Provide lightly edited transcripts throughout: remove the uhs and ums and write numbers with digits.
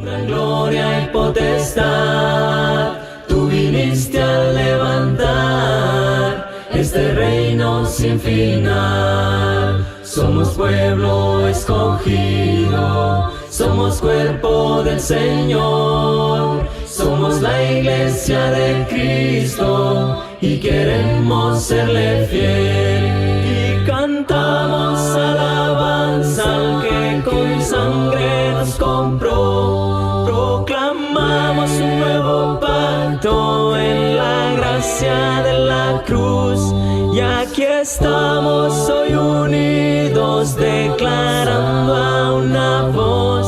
Gran gloria y potestad, tú viniste a levantar este reino sin final. Somos pueblo escogido, somos cuerpo del Señor, somos la iglesia de Cristo y queremos serle fiel. Y cantamos alabanza al que con sangre nos compró. Proclamamos un nuevo pacto en la gracia de la cruz. Y aquí estamos hoy unidos, declarando a una voz: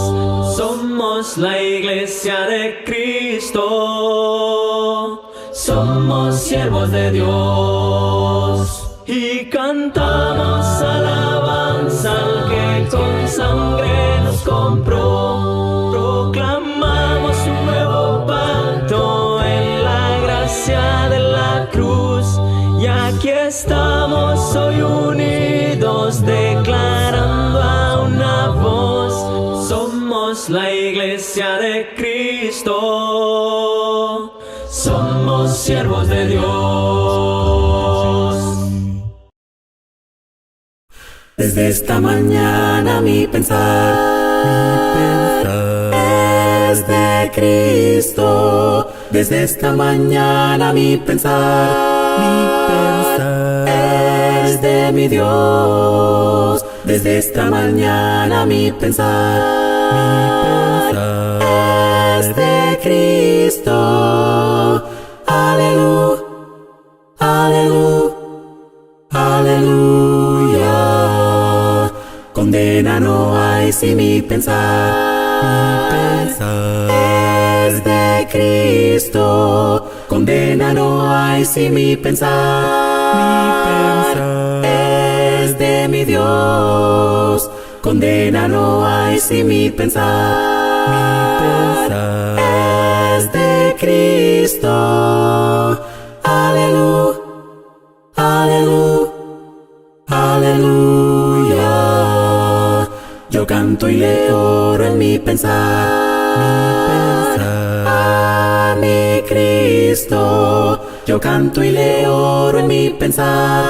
somos la iglesia de Cristo, somos siervos de Dios. Y cantamos alabanza al que con sangre nos compró. Proclamamos un nuevo pacto en la gracia de la cruz. Y aquí estamos hoy unidos, declarando a una voz: somos la iglesia de Cristo, somos siervos de Dios. Desde esta mañana mi pensar es de Cristo. Desde esta mañana mi pensar es de mi Dios. Desde esta mañana mi pensar es de Cristo. Aleluya, aleluya, aleluya. Condena no hay si mi pensar es de Cristo. Condena no hay si mi pensar es de mi Dios. Condena no hay si mi pensar es de Cristo. Aleluya, aleluya, aleluya. Yo canto y le oro en mi pensar a mi Cristo. Yo canto y le oro en mi pensar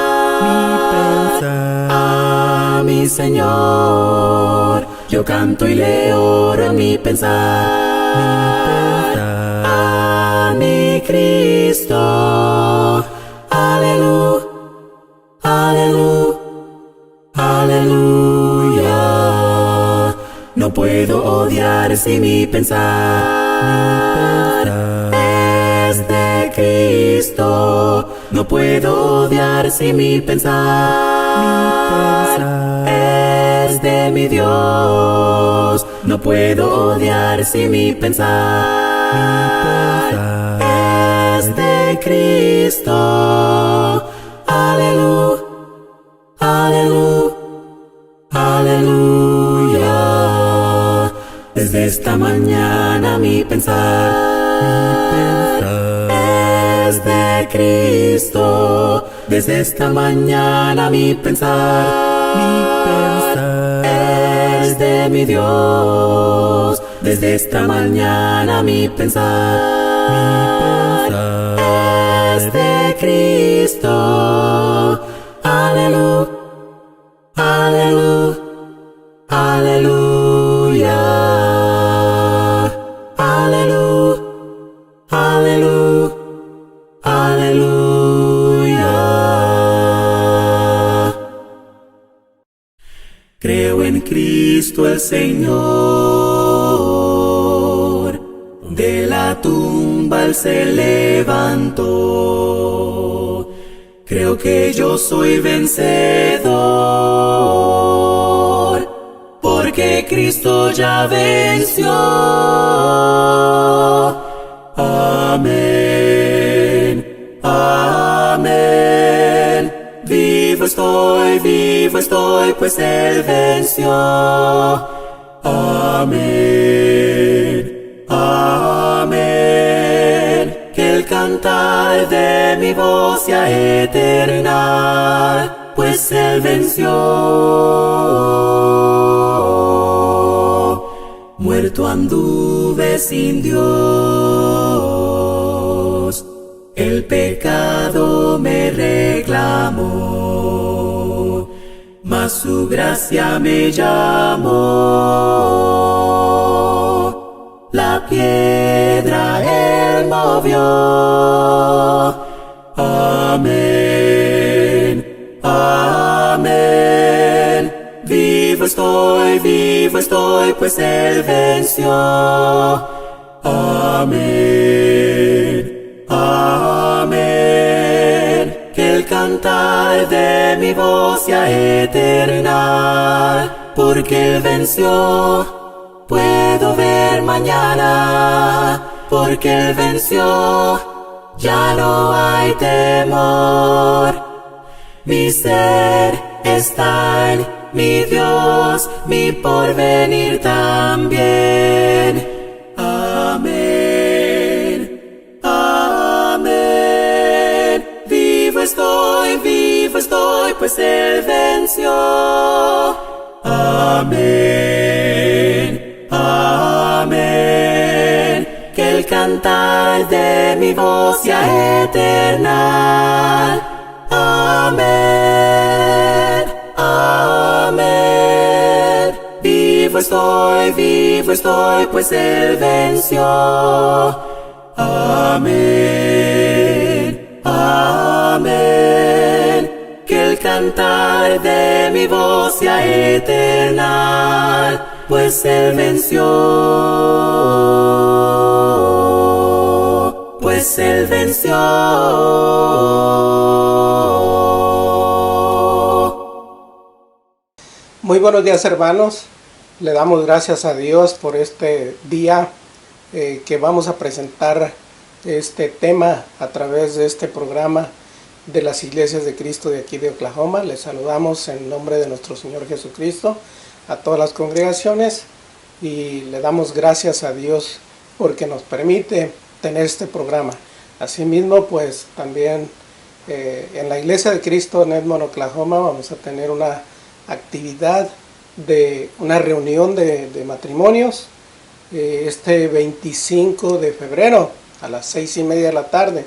a mi Señor. Yo canto y le oro en mi pensar a mi Cristo. Aleluya, aleluya, aleluya. No puedo odiar si mi pensar es de Cristo. No puedo odiar si mi pensar es de mi Dios. No puedo odiar si mi pensar es de Cristo. Aleluya, aleluya, aleluya. Desde esta mañana mi pensar es de Cristo. Desde esta mañana mi pensar es de mi Dios. Desde esta mañana mi pensar es de Cristo. Aleluya, aleluya, aleluya, aleluya, aleluya, aleluya. Creo en Cristo el Señor, de la tumba Él se levantó. Creo que yo soy vencedor, porque Cristo ya venció. Amén, amén. Vivo estoy, pues Él venció. Amén, amén. Que el cantar de mi voz sea eterna, pues Él venció. muerto anduve sin Dios, el pecado me reclamó, mas su gracia me llamó. La piedra él movió. Amén, amén. Vivo estoy, pues él venció. Amén, amén. Que el cantar de mi voz sea eterna, porque él venció. Puedo ver mañana, porque él venció. Ya no hay temor. Mi ser está en mi Dios, mi porvenir también. Amén, amén. Vivo estoy, pues él venció. Amén, amén. Que el cantar de mi voz sea eterna. Amén, amén. Vivo estoy, pues él venció. Amén, amén. Que el cantar de mi voz sea eterna, pues él venció. Pues él venció. Muy buenos días, hermanos. Le damos gracias a Dios por este día que vamos a presentar este tema a través de este programa de las Iglesias de Cristo de aquí de Oklahoma. Les saludamos en nombre de nuestro Señor Jesucristo a todas las congregaciones y le damos gracias a Dios porque nos permite tener este programa. Asimismo, pues también en la Iglesia de Cristo en Edmond, Oklahoma, vamos a tener una actividad de una reunión de matrimonios este 25 de febrero a las 6:30 de la tarde.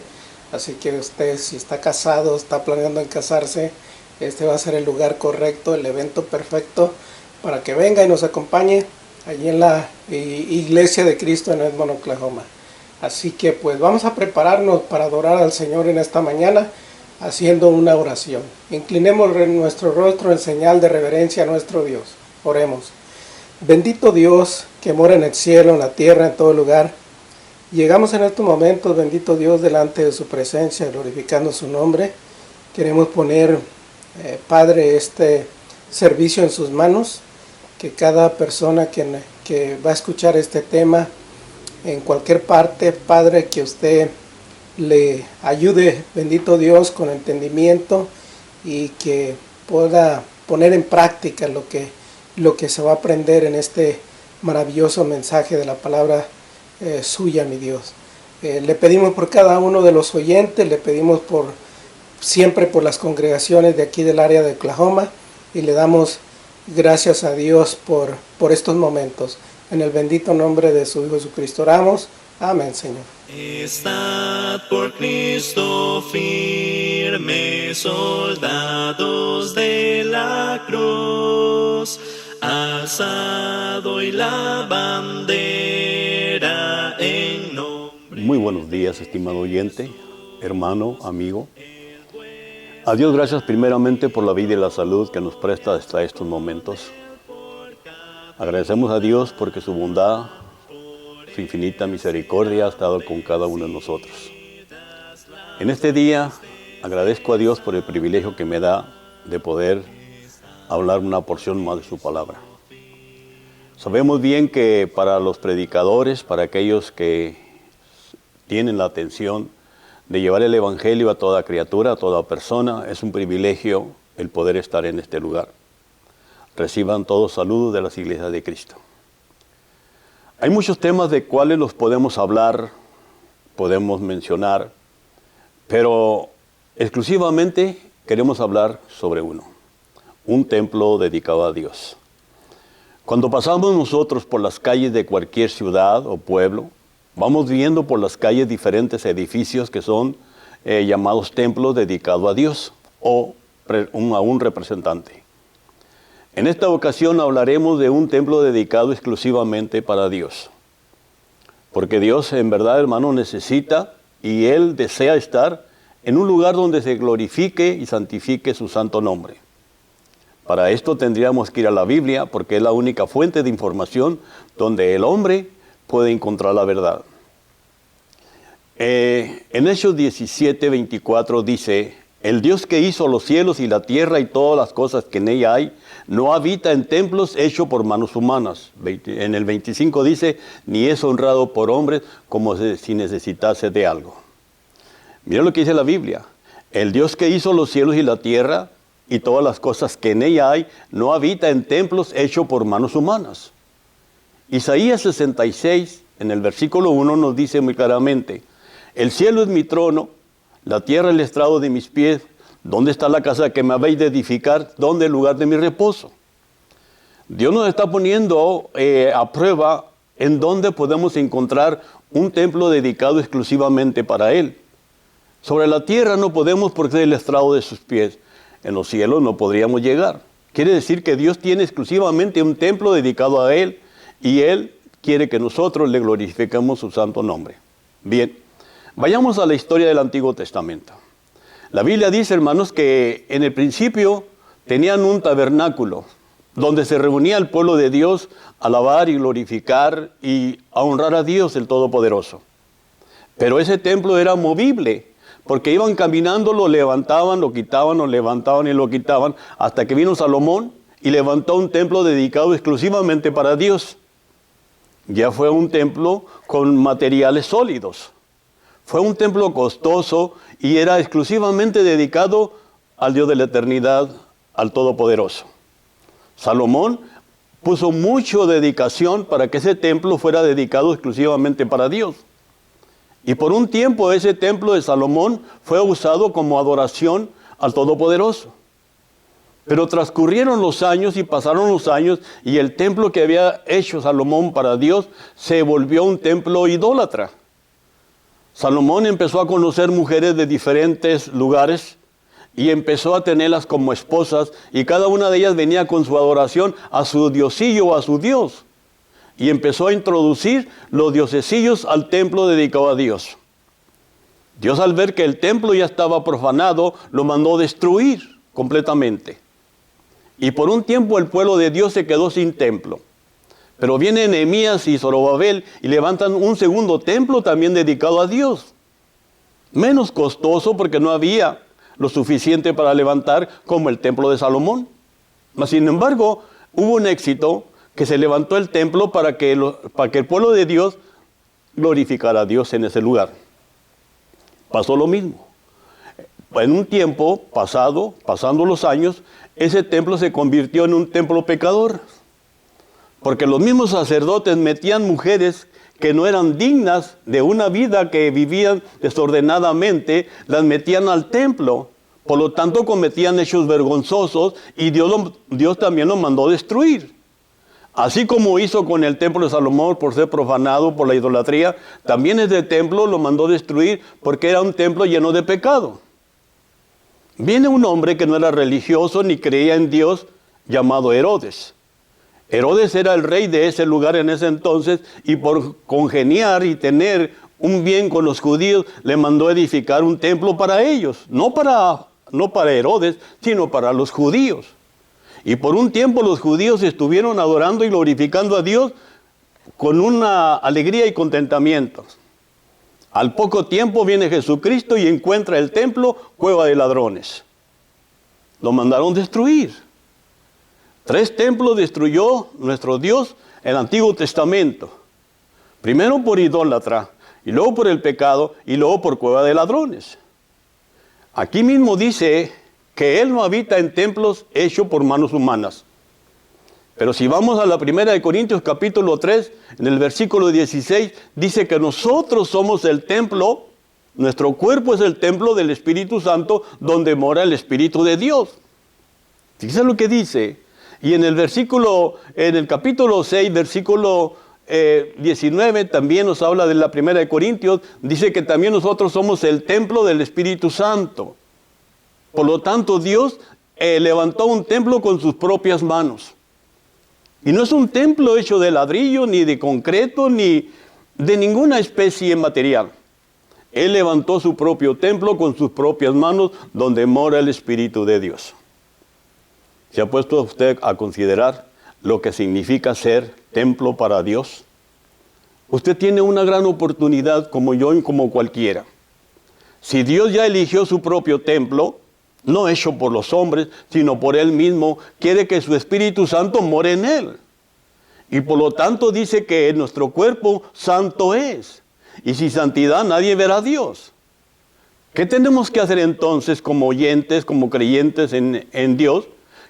Así que usted, si está casado, está planeando en casarse, este va a ser el lugar correcto, el evento perfecto para que venga y nos acompañe allí en la Iglesia de Cristo en Edmond, Oklahoma. Así que pues vamos a prepararnos para adorar al Señor en esta mañana haciendo una oración. Inclinemos nuestro rostro en señal de reverencia a nuestro Dios. Oremos. Bendito Dios que mora en el cielo, en la tierra, en todo lugar. Llegamos en estos momentos, bendito Dios, delante de su presencia, glorificando su nombre. Queremos poner, Padre, este servicio en sus manos. Que cada persona que va a escuchar este tema en cualquier parte, Padre, que usted le ayude, bendito Dios, con entendimiento y que pueda poner en práctica lo que se va a aprender en este maravilloso mensaje de la palabra suya, mi Dios. Le pedimos por cada uno de los oyentes, le pedimos siempre por las congregaciones de aquí del área de Oklahoma y le damos gracias a Dios por estos momentos. En el bendito nombre de su Hijo Jesucristo oramos. Amén, Señor. Estad por Cristo firmes, soldados de la cruz, alzado y la bandera en nombre. Muy buenos días, estimado oyente, hermano, amigo. A Dios gracias primeramente por la vida y la salud que nos presta hasta estos momentos. Agradecemos a Dios porque su bondad, su infinita misericordia ha estado con cada uno de nosotros. En este día agradezco a Dios por el privilegio que me da de poder hablar una porción más de su palabra. Sabemos bien que para los predicadores, para aquellos que tienen la atención de llevar el evangelio a toda criatura, a toda persona, es un privilegio el poder estar en este lugar. Reciban todos saludos de las Iglesias de Cristo. Hay muchos temas de cuales los podemos hablar, podemos mencionar, pero exclusivamente queremos hablar sobre uno, un templo dedicado a Dios. Cuando pasamos nosotros por las calles de cualquier ciudad o pueblo, vamos viendo por las calles diferentes edificios que son llamados templos dedicados a Dios o a un representante. En esta ocasión hablaremos de un templo dedicado exclusivamente para Dios. Porque Dios en verdad, hermano, necesita y Él desea estar en un lugar donde se glorifique y santifique su santo nombre. Para esto tendríamos que ir a la Biblia porque es la única fuente de información donde el hombre puede encontrar la verdad. En Hechos 17:24 dice: el Dios que hizo los cielos y la tierra y todas las cosas que en ella hay, no habita en templos hechos por manos humanas. En el 25 dice: ni es honrado por hombres como si necesitase de algo. Mira lo que dice la Biblia: el Dios que hizo los cielos y la tierra y todas las cosas que en ella hay, no habita en templos hechos por manos humanas. Isaías 66, en el versículo 1, nos dice muy claramente: el cielo es mi trono, la tierra el estrado de mis pies. ¿Dónde está la casa que me habéis de edificar? ¿Dónde el lugar de mi reposo? Dios nos está poniendo a prueba en dónde podemos encontrar un templo dedicado exclusivamente para Él. Sobre la tierra no podemos porque es el estrado de sus pies. En los cielos no podríamos llegar. Quiere decir que Dios tiene exclusivamente un templo dedicado a Él y Él quiere que nosotros le glorifiquemos su santo nombre. Bien, vayamos a la historia del Antiguo Testamento. La Biblia dice, hermanos, que en el principio tenían un tabernáculo donde se reunía el pueblo de Dios a alabar y glorificar y a honrar a Dios el Todopoderoso. Pero ese templo era movible, porque iban caminando, lo levantaban, lo quitaban, lo levantaban y lo quitaban, hasta que vino Salomón y levantó un templo dedicado exclusivamente para Dios. Ya fue un templo con materiales sólidos. Fue un templo costoso y era exclusivamente dedicado al Dios de la eternidad, al Todopoderoso. Salomón puso mucha dedicación para que ese templo fuera dedicado exclusivamente para Dios. Y por un tiempo ese templo de Salomón fue usado como adoración al Todopoderoso. Pero transcurrieron los años y pasaron los años y el templo que había hecho Salomón para Dios se volvió un templo idólatra. Salomón empezó a conocer mujeres de diferentes lugares y empezó a tenerlas como esposas y cada una de ellas venía con su adoración a su diosillo o a su Dios. Y empezó a introducir los diosesillos al templo dedicado a Dios. Dios, al ver que el templo ya estaba profanado, lo mandó destruir completamente. Y por un tiempo el pueblo de Dios se quedó sin templo. Pero viene Nehemías y Zorobabel y levantan un segundo templo también dedicado a Dios. Menos costoso porque no había lo suficiente para levantar como el templo de Salomón. Mas sin embargo, hubo un éxito que se levantó el templo para que el pueblo de Dios glorificara a Dios en ese lugar. Pasó lo mismo. En un tiempo pasando los años, ese templo se convirtió en un templo pecador. Porque los mismos sacerdotes metían mujeres que no eran dignas de una vida que vivían desordenadamente, las metían al templo. Por lo tanto, cometían hechos vergonzosos y Dios también los mandó destruir. Así como hizo con el templo de Salomón por ser profanado por la idolatría, también ese templo lo mandó destruir porque era un templo lleno de pecado. Viene un hombre que no era religioso ni creía en Dios, llamado Herodes. Herodes era el rey de ese lugar en ese entonces y por congeniar y tener un bien con los judíos, le mandó edificar un templo para ellos. No para Herodes, sino para los judíos. Y por un tiempo los judíos estuvieron adorando y glorificando a Dios con una alegría y contentamiento. Al poco tiempo viene Jesucristo y encuentra el templo cueva de ladrones. Lo mandaron destruir. 3 templos destruyó nuestro Dios en el Antiguo Testamento. Primero por idólatra, y luego por el pecado, y luego por cueva de ladrones. Aquí mismo dice que Él no habita en templos hechos por manos humanas. Pero si vamos a la 1 de Corintios capítulo 3, en el versículo 16, dice que nosotros somos el templo, nuestro cuerpo es el templo del Espíritu Santo, donde mora el Espíritu de Dios. Fíjense lo que dice. Y en el capítulo 6, versículo 19, también nos habla de la primera de Corintios, dice que también nosotros somos el templo del Espíritu Santo. Por lo tanto, Dios levantó un templo con sus propias manos. Y no es un templo hecho de ladrillo, ni de concreto, ni de ninguna especie material. Él levantó su propio templo con sus propias manos, donde mora el Espíritu de Dios. ¿Se ha puesto usted a considerar lo que significa ser templo para Dios? Usted tiene una gran oportunidad, como yo y como cualquiera. Si Dios ya eligió su propio templo, no hecho por los hombres, sino por Él mismo, quiere que su Espíritu Santo more en Él. Y por lo tanto dice que nuestro cuerpo santo es. Y sin santidad nadie verá a Dios. ¿Qué tenemos que hacer entonces como oyentes, como creyentes en Dios?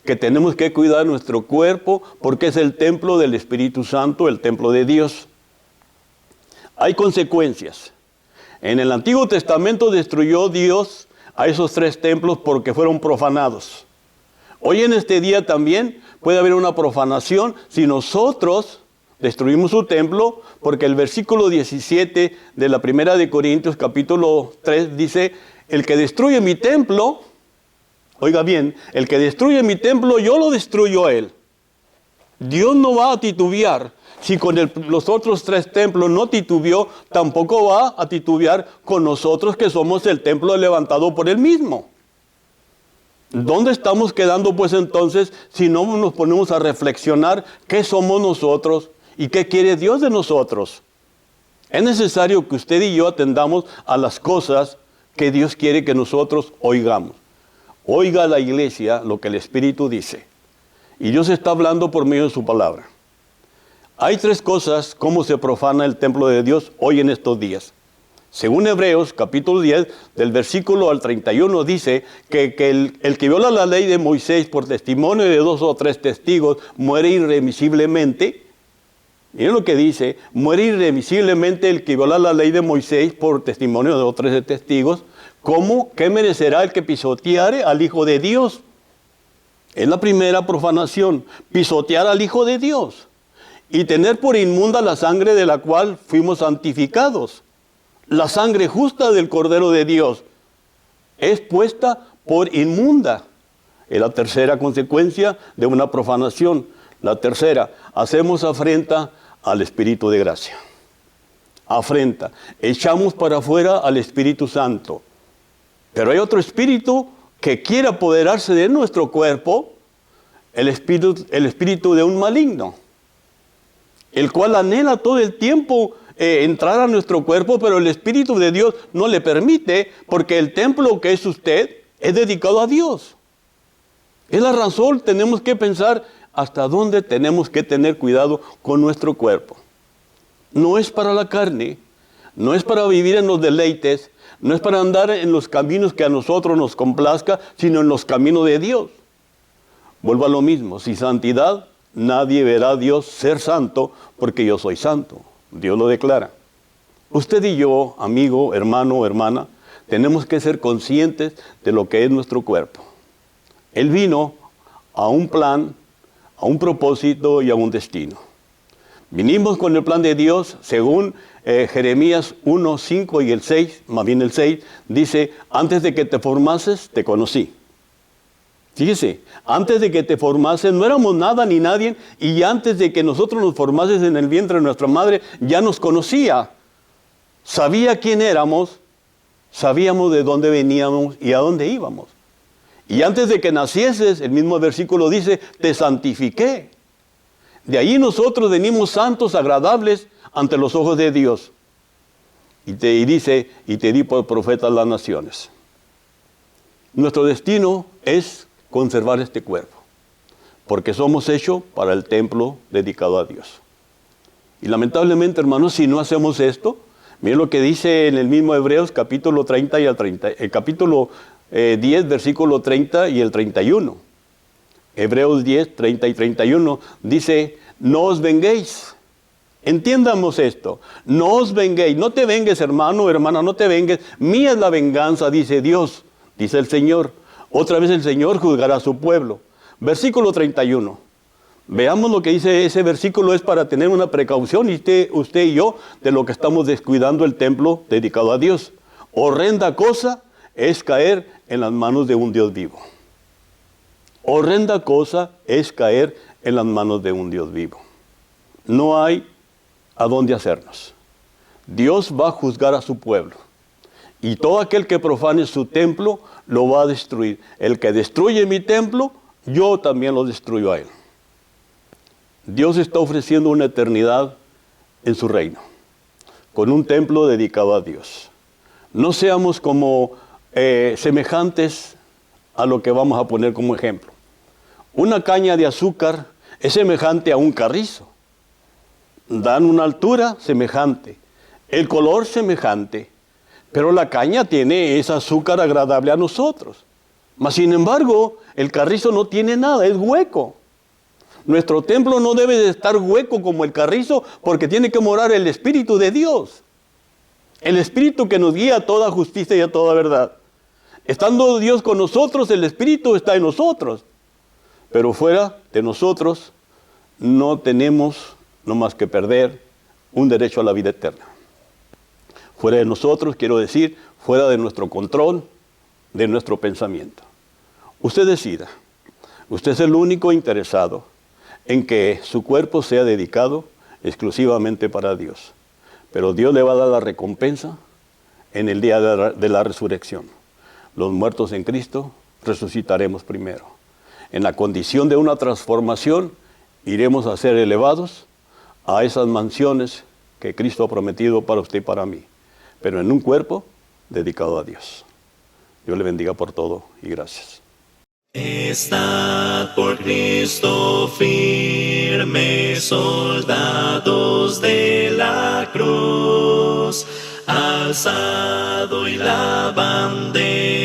Que tenemos que cuidar nuestro cuerpo porque es el templo del Espíritu Santo, el templo de Dios. Hay consecuencias. En el Antiguo Testamento destruyó Dios a esos 3 templos porque fueron profanados. Hoy en este día también puede haber una profanación si nosotros destruimos su templo, porque el versículo 17 de la primera de Corintios capítulo 3 dice, el que destruye mi templo, oiga bien, el que destruye mi templo, yo lo destruyo a él. Dios no va a titubear. Si con los otros 3 templos no titubeó, tampoco va a titubear con nosotros que somos el templo levantado por Él mismo. ¿Dónde estamos quedando pues entonces si no nos ponemos a reflexionar qué somos nosotros y qué quiere Dios de nosotros? Es necesario que usted y yo atendamos a las cosas que Dios quiere que nosotros oigamos. Oiga a la iglesia lo que el Espíritu dice. Y Dios está hablando por medio de su palabra. Hay 3 cosas cómo se profana el templo de Dios hoy en estos días. Según Hebreos, capítulo 10, del versículo al 31, dice que el que viola la ley de Moisés por testimonio de 2 o 3 testigos muere irremisiblemente. Miren lo que dice, muere irremisiblemente el que viola la ley de Moisés por testimonio de 2 o 3 testigos. ¿Cómo? ¿Qué merecerá el que pisoteare al Hijo de Dios? Es la primera profanación, pisotear al Hijo de Dios. Y tener por inmunda la sangre de la cual fuimos santificados. La sangre justa del Cordero de Dios es puesta por inmunda. Es la tercera consecuencia de una profanación. La tercera, hacemos afrenta al Espíritu de gracia. Afrenta. Echamos para afuera al Espíritu Santo. Pero hay otro espíritu que quiere apoderarse de nuestro cuerpo, el espíritu de un maligno, el cual anhela todo el tiempo entrar a nuestro cuerpo, pero el Espíritu de Dios no le permite, porque el templo que es usted es dedicado a Dios. Es la razón, tenemos que pensar hasta dónde tenemos que tener cuidado con nuestro cuerpo. No es para la carne, no es para vivir en los deleites, no es para andar en los caminos que a nosotros nos complazca, sino en los caminos de Dios. Vuelvo a lo mismo, sin santidad nadie verá a Dios ser santo, porque yo soy santo. Dios lo declara. Usted y yo, amigo, hermano, hermana, tenemos que ser conscientes de lo que es nuestro cuerpo. Él vino a un plan, a un propósito y a un destino. Vinimos con el plan de Dios, según Jeremías 1, 5 y el 6, más bien el 6, dice, antes de que te formases, te conocí. Fíjese, antes de que te formases no éramos nada ni nadie, y antes de que nosotros nos formases en el vientre de nuestra madre, ya nos conocía. Sabía quién éramos, sabíamos de dónde veníamos y a dónde íbamos. Y antes de que nacieses, el mismo versículo dice, te santifiqué. De ahí nosotros venimos santos, agradables ante los ojos de Dios. Y dice, y te di por profeta a las naciones. Nuestro destino es conservar este cuerpo, porque somos hechos para el templo dedicado a Dios. Y lamentablemente, hermanos, si no hacemos esto, miren lo que dice en el mismo Hebreos capítulo 30 y el capítulo 10, versículo 30 y el 31. Hebreos 10, 30 y 31 dice, no os venguéis. Entiendamos esto, no os venguéis, no te vengues, hermano, hermana, no te vengues, mía es la venganza, dice Dios, dice el Señor. Otra vez el Señor juzgará a su pueblo. Versículo 31. Veamos lo que dice ese versículo, es para tener una precaución, y usted y yo, de lo que estamos descuidando el templo dedicado a Dios. Horrenda cosa es caer en las manos de un Dios vivo. Horrenda cosa es caer en las manos de un Dios vivo. No hay a dónde hacernos. Dios va a juzgar a su pueblo. Y todo aquel que profane su templo lo va a destruir. El que destruye mi templo, yo también lo destruyo a él. Dios está ofreciendo una eternidad en su reino, con un templo dedicado a Dios. No seamos como semejantes a lo que vamos a poner como ejemplo. Una caña de azúcar es semejante a un carrizo. Dan una altura semejante, el color semejante, pero la caña tiene ese azúcar agradable a nosotros. Mas sin embargo, el carrizo no tiene nada, es hueco. Nuestro templo no debe de estar hueco como el carrizo, porque tiene que morar el Espíritu de Dios. El Espíritu que nos guía a toda justicia y a toda verdad. Estando Dios con nosotros, el Espíritu está en nosotros. Pero fuera de nosotros no tenemos no más que perder un derecho a la vida eterna. Fuera de nosotros, quiero decir, fuera de nuestro control, de nuestro pensamiento. Usted decida. Usted es el único interesado en que su cuerpo sea dedicado exclusivamente para Dios. Pero Dios le va a dar la recompensa en el día de la resurrección. Los muertos en Cristo resucitaremos primero. En la condición de una transformación, iremos a ser elevados a esas mansiones que Cristo ha prometido para usted y para mí, pero en un cuerpo dedicado a Dios. Dios le bendiga por todo y gracias. Estad por Cristo firmes, soldados de la cruz, alzado y la bandera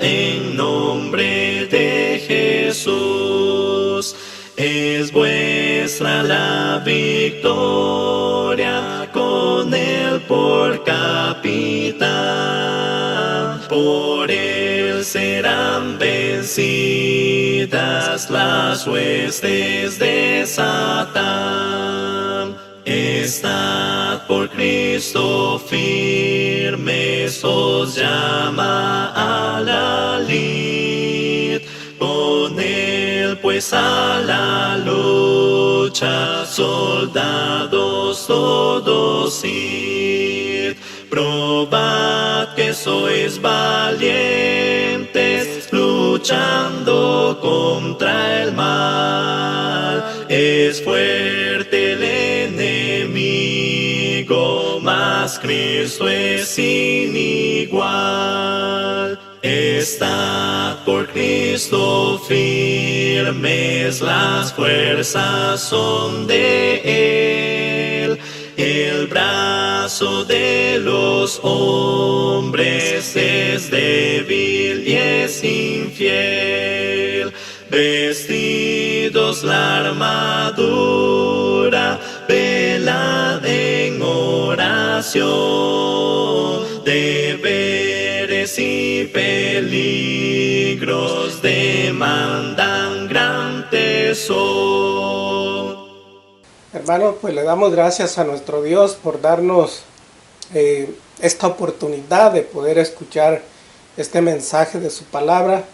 en nombre de Jesús. Es vuestra la victoria con él por capitán. Por él serán vencidas las huestes de Satán. Estad por Cristo firmes, os llama a la lid. Con él pues a la lucha, soldados todos id. Probad que sois valientes, luchando contra el mal. Es fuerte el enemigo, mas Cristo es sin igual. Estad por Cristo firmes, las fuerzas son de Él. El brazo de los hombres es débil y es infiel. Vestidos la armadura, velad en oración. Deberes y peligros demandan gran tesoro. Hermanos, pues le damos gracias a nuestro Dios por darnos esta oportunidad de poder escuchar este mensaje de su palabra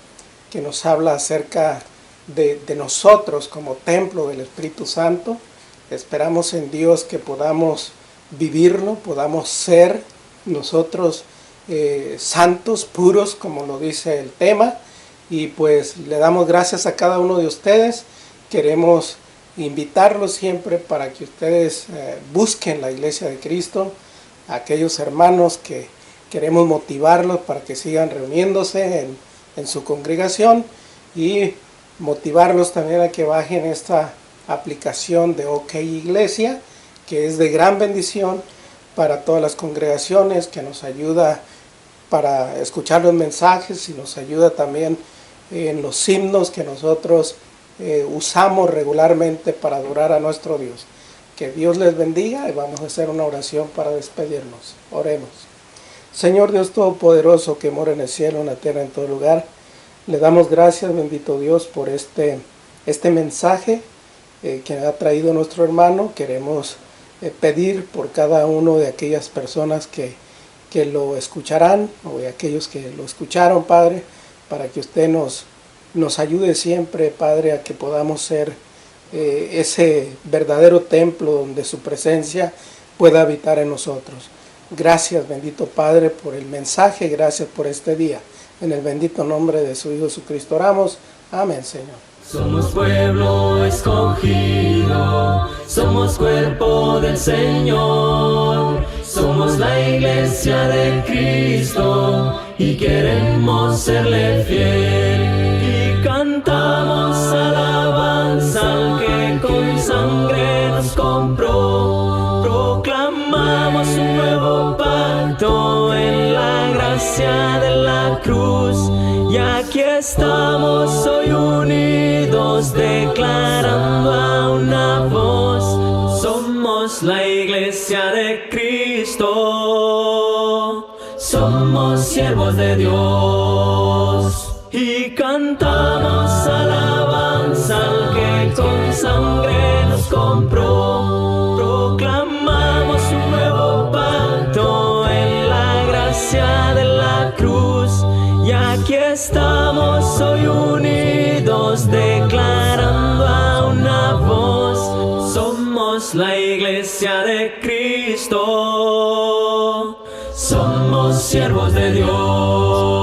que nos habla acerca de nosotros como templo del Espíritu Santo. Esperamos en Dios que podamos vivirlo, podamos ser nosotros santos, puros, como lo dice el tema. Y pues le damos gracias a cada uno de ustedes. Queremos invitarlos siempre para que ustedes busquen la Iglesia de Cristo, a aquellos hermanos que queremos motivarlos para que sigan reuniéndose en su congregación, y motivarlos también a que bajen esta aplicación de OK Iglesia, que es de gran bendición para todas las congregaciones, que nos ayuda para escuchar los mensajes y nos ayuda también en los himnos que nosotros usamos regularmente para adorar a nuestro Dios. Que Dios les bendiga, y vamos a hacer una oración para despedirnos. Oremos. Señor Dios Todopoderoso, que mora en el cielo, en la tierra, en todo lugar, le damos gracias, bendito Dios, por este este mensaje que ha traído nuestro hermano. Queremos pedir por cada uno de aquellas personas que lo escucharán, o de aquellos que lo escucharon, Padre, para que usted nos ayude siempre, Padre, a que podamos ser ese verdadero templo donde su presencia pueda habitar en nosotros. Gracias, bendito Padre, por el mensaje, gracias por este día. En el bendito nombre de su Hijo Jesucristo oramos. Amén, Señor. Somos pueblo escogido, somos cuerpo del Señor, somos la iglesia de Cristo y queremos serle fiel. Y cantamos alabanza al que con sangre nos compró, proclamamos un nuevo pacto en la gracia de la cruz. Y aquí estamos hoy unidos, declarando a una voz: somos la iglesia de Cristo, somos siervos de Dios. Y cantamos alabanza al que con sangre nos compró, proclamamos un nuevo pacto en la gracia de la cruz. Y aquí estamos hoy unidos, declarando a una voz: somos la iglesia de Cristo, somos siervos de Dios.